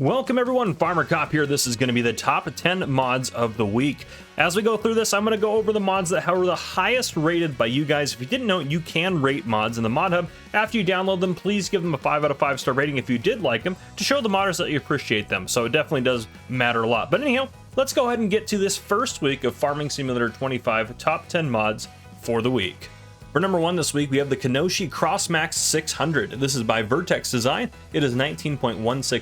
Welcome everyone, Farmer Cop here. This is going to be the top 10 mods of the week. As we go through this, I'm going to go over the mods that were the highest rated by you guys. If you didn't know, you can rate mods in the Mod Hub. After you download them, please give them a 5 out of 5 star rating if you did like them, to show the modders that you appreciate them. So it definitely does matter a lot. But anyhow, let's go ahead and get to this first week of Farming Simulator 25 top 10 mods for the week. For number 1 this week, we have the Koshi Crossmax 600. This is by Vertex Design. It is 19.16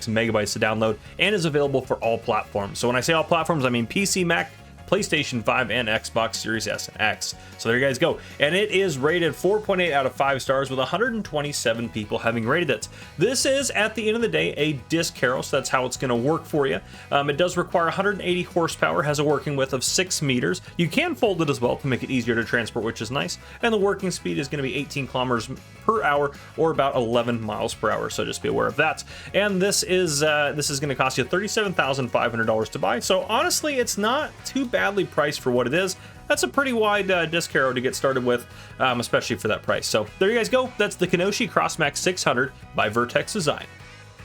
megabytes to download and is available for all platforms. So when I say all platforms, I mean PC, Mac, PlayStation 5, and Xbox Series S and X. So there you guys go. And it is rated 4.8 out of 5 stars with 127 people having rated it. This is, at the end of the day, a disc harrow, so that's how it's going to work for you. It does require 180 horsepower, has a working width of 6 meters. You can fold it as well to make it easier to transport, which is nice. And the working speed is going to be 18 kilometers per hour, or about 11 miles per hour, so just be aware of that. And this is going to cost you $37,500 to buy, so honestly, it's not too badly priced for what it is. That's a pretty wide disc harrow to get started with, especially for that price. So there you guys go. That's the Koshi Crossmax 600 by Vertex Design.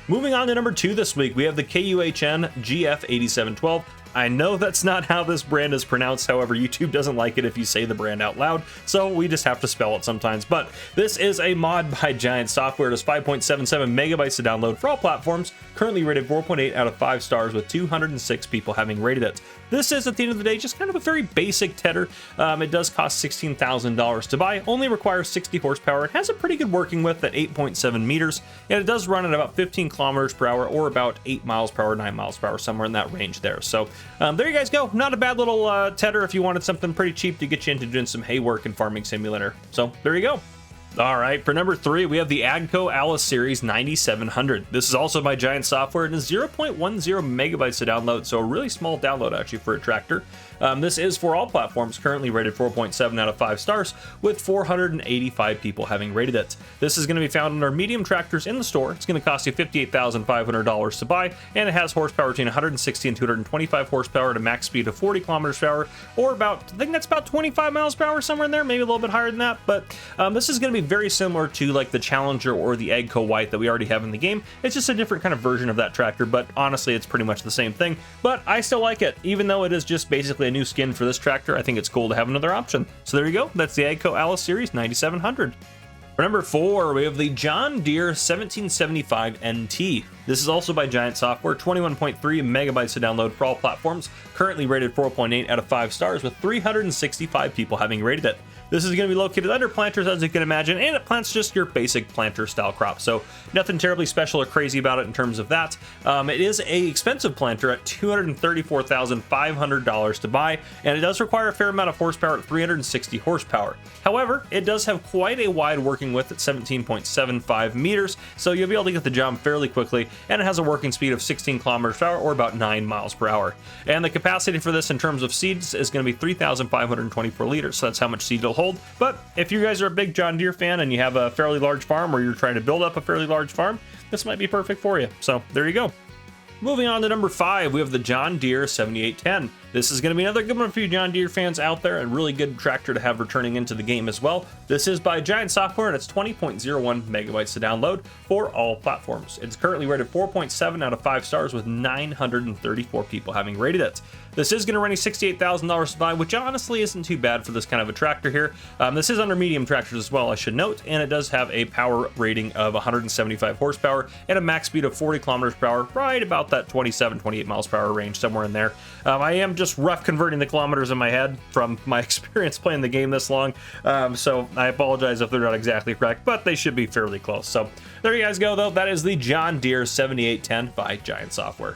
Moving on to number 2 this week, we have the KUHN GF8712. I know that's not how this brand is pronounced, however, YouTube doesn't like it if you say the brand out loud, so we just have to spell it sometimes. But this is a mod by Giant Software. It is 5.77 megabytes to download for all platforms, currently rated 4.8 out of 5 stars with 206 people having rated it. This is, at the end of the day, just kind of a very basic tedder. It does cost $16,000 to buy, only requires 60 horsepower, it has a pretty good working width at 8.7 meters, and it does run at about 15 kilometers per hour or about 8 miles per hour, 9 miles per hour, somewhere in that range there. So there you guys go. Not a bad little tedder if you wanted something pretty cheap to get you into doing some hay work in Farming Simulator. So there you go. All right, for number 3, we have the AGCO Alice Series 9700. This is also by Giant Software and is 0.10 megabytes to download, so a really small download actually for a tractor. This is for all platforms, currently rated 4.7 out of 5 stars, with 485 people having rated it. This is going to be found under medium tractors in the store. It's going to cost you $58,500 to buy, and it has horsepower between 160 and 225 horsepower at a max speed of 40 kilometers per hour, or about, I think that's about 25 miles per hour, somewhere in there, maybe a little bit higher than that. But this is going to be very similar to like the Challenger or the AGCO White that we already have in the game. It's just a different kind of version of that tractor, but honestly, it's pretty much the same thing. But I still like it, even though it is just basically a new skin for this tractor. I think it's cool to have another option. So there you go. That's the AGCO Alice Series 9700. For number 4, we have the John Deere 1775 NT. This is also by Giant Software, 21.3 megabytes to download for all platforms, currently rated 4.8 out of 5 stars with 365 people having rated it. This is going to be located under planters, as you can imagine, and it plants just your basic planter style crop, so nothing terribly special or crazy about it in terms of that. It is a expensive planter at $234,500 to buy, and it does require a fair amount of horsepower at 360 horsepower. However, it does have quite a wide working width at 17.75 meters, so you'll be able to get the job fairly quickly, and it has a working speed of 16 kilometers per hour or about 9 miles per hour. And the capacity for this in terms of seeds is going to be 3,524 liters, so that's how much seed it'll hold. But if you guys are a big John Deere fan and you have a fairly large farm, or you're trying to build up a fairly large farm, this might be perfect for you. So there you go. Moving on to number 5, we have the John Deere 7810. This is going to be another good one for you John Deere fans out there, and really good tractor to have returning into the game as well. This is by Giant Software, and it's 20.01 megabytes to download for all platforms. It's currently rated 4.7 out of 5 stars with 934 people having rated it. This is going to run you $68,000 to buy, which honestly isn't too bad for this kind of a tractor here. This is under medium tractors as well, I should note, and it does have a power rating of 175 horsepower and a max speed of 40 kilometers per hour, right about that 27-28 miles per hour range, somewhere in there. I am just rough converting the kilometers in my head from my experience playing the game this long, so I apologize if they're not exactly correct, but they should be fairly close. So there you guys go, though. That is the John Deere 7810 by Giant Software.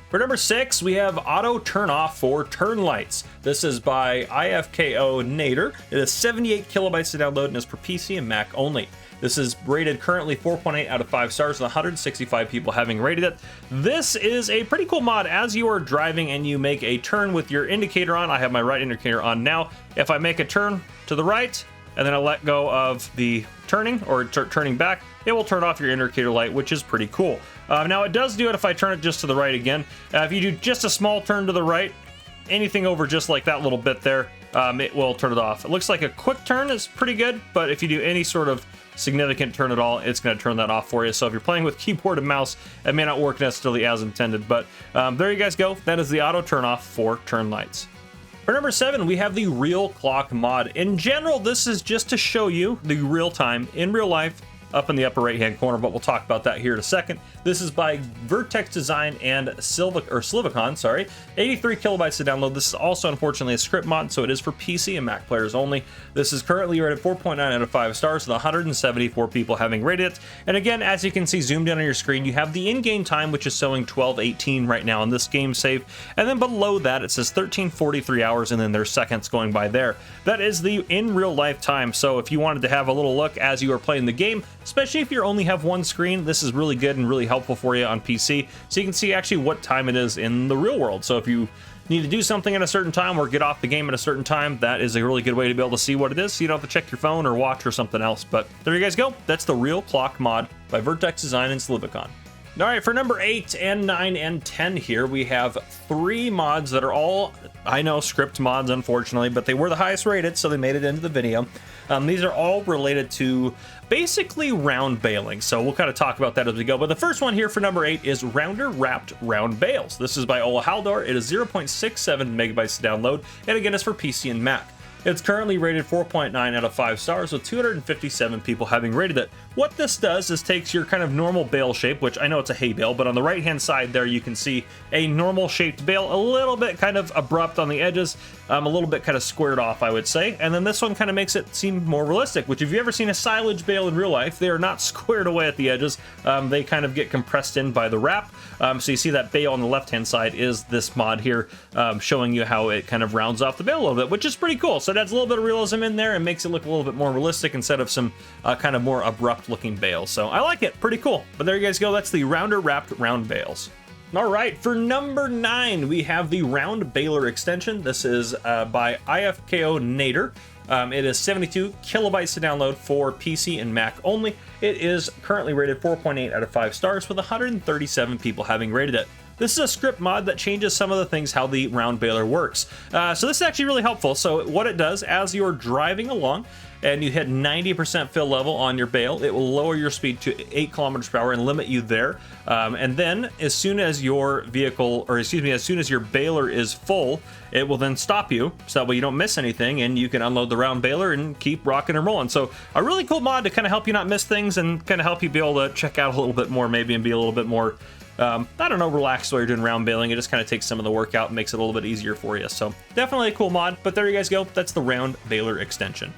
For number 6, we have Auto Turnoff for turn lights. This is by IFKO Nader. It is 78 kilobytes to download and is for PC and Mac only. This is rated currently 4.8 out of 5 stars with 165 people having rated it. This is a pretty cool mod. As you are driving and you make a turn with your indicator on, I have my right indicator on now. If I make a turn to the right and then I let go of the turning or turning back, it will turn off your indicator light, which is pretty cool. Now it does do it if I turn it just to the right again. If you do just a small turn to the right, anything over just like that little bit there, it will turn it off. It looks like a quick turn is pretty good, but if you do any sort of significant turn at all, it's going to turn that off for you. So if you're playing with keyboard and mouse, it may not work necessarily as intended, but there you guys go. That is the auto turn off for turn lights. For number 7, we have the real clock mod. In general, this is just to show you the real time in real life up in the upper right hand corner, but we'll talk about that here in a second. This is by Vertex Design and Slivicon, sorry. 83 kilobytes to download. This is also unfortunately a script mod, so it is for PC and Mac players only. This is currently rated 4.9 out of 5 stars with 174 people having rated it. And again, as you can see zoomed in on your screen, you have the in-game time, which is showing 12:18 right now in this game save. And then below that, it says 13:43 hours, and then there's seconds going by there. That is the in real life time. So if you wanted to have a little look as you are playing the game, especially if you only have one screen, this is really good and really helpful for you on PC, so you can see actually what time it is in the real world. So if you need to do something at a certain time or get off the game at a certain time, that is a really good way to be able to see what it is, so you don't have to check your phone or watch or something else. But there you guys go. That's the real clock mod by Vertex Design and Slivicon. All right, for number 8 and 9 and 10 here, we have 3 mods that are all, I know, script mods, unfortunately, but they were the highest rated, so they made it into the video. These are all related to basically round baling, so we'll kind of talk about that as we go. But the first one here for number 8 is Rounder Wrapped Round Bales. This is by Ola Haldor. It is 0.67 megabytes to download, and again, it's for PC and Mac. It's currently rated 4.9 out of 5 stars with 257 people having rated it. What this does is takes your kind of normal bale shape, which I know it's a hay bale, but on the right hand side there you can see a normal shaped bale, a little bit kind of abrupt on the edges, a little bit kind of squared off, I would say. And then this one kind of makes it seem more realistic, which if you've ever seen a silage bale in real life, they are not squared away at the edges. They kind of get compressed in by the wrap. So you see that bale on the left hand side is this mod here, showing you how it kind of rounds off the bale a little bit, which is pretty cool. So it adds a little bit of realism in there and makes it look a little bit more realistic instead of some kind of more abrupt looking bales. So I like it, pretty cool. But there you guys go, that's the Rounder Wrapped Round Bales. All right, for number 9, we have the Round Baler extension. This is by AGCO Nader. It is 72 kilobytes to download for PC and Mac only. It is currently rated 4.8 out of 5 stars with 137 people having rated it. This is a script mod that changes some of the things how the round baler works. So this is actually really helpful. So what it does, as you're driving along and you hit 90% fill level on your bale, it will lower your speed to 8 kilometers per hour and limit you there. And then as soon as your vehicle, or excuse me, as soon as your baler is full, it will then stop you, so that way you don't miss anything and you can unload the round baler and keep rocking and rolling. So a really cool mod to kind of help you not miss things and kind of help you be able to check out a little bit more maybe and be a little bit more, I don't know, relaxed while you're doing round baling. It just kind of takes some of the work out and makes it a little bit easier for you. So definitely a cool mod, but there you guys go. That's the round baler extension.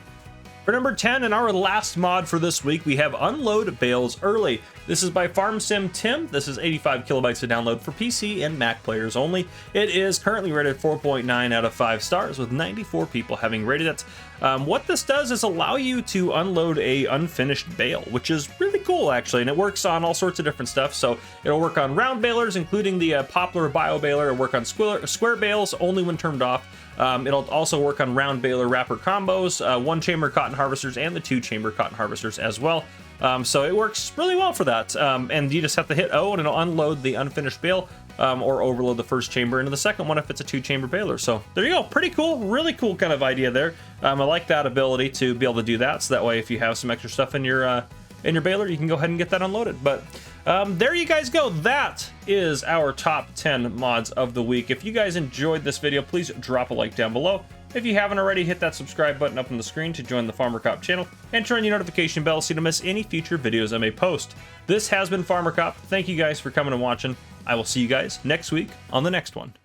For number 10 and our last mod for this week, we have Unload Bales Early. This is by FarmSim Tim. This is 85 kilobytes to download for PC and Mac players only. It is currently rated 4.9 out of 5 stars with 94 people having rated it. What this does is allow you to unload a unfinished bale, which is really cool actually, and it works on all sorts of different stuff. So it'll work on round balers, including the Poplar Bio Baler. It'll work on square bales only when turned off. It'll also work on round baler wrapper combos, 1-chamber cotton harvesters, and the 2-chamber cotton harvesters as well. So it works really well for that. And you just have to hit O and it'll unload the unfinished bale, or overload the first chamber into the second one if it's a 2-chamber baler. So there you go, pretty cool, really cool kind of idea there. I like that ability to be able to do that, so that way if you have some extra stuff in your baler, you can go ahead and get that unloaded. But there you guys go. That is our top 10 mods of the week. If you guys enjoyed this video, please drop a like down below. If you haven't already, hit that subscribe button up on the screen to join the Farmer Cop channel and turn on your notification bell so you don't miss any future videos I may post. This has been Farmer Cop. Thank you guys for coming and watching. I will see you guys next week on the next one.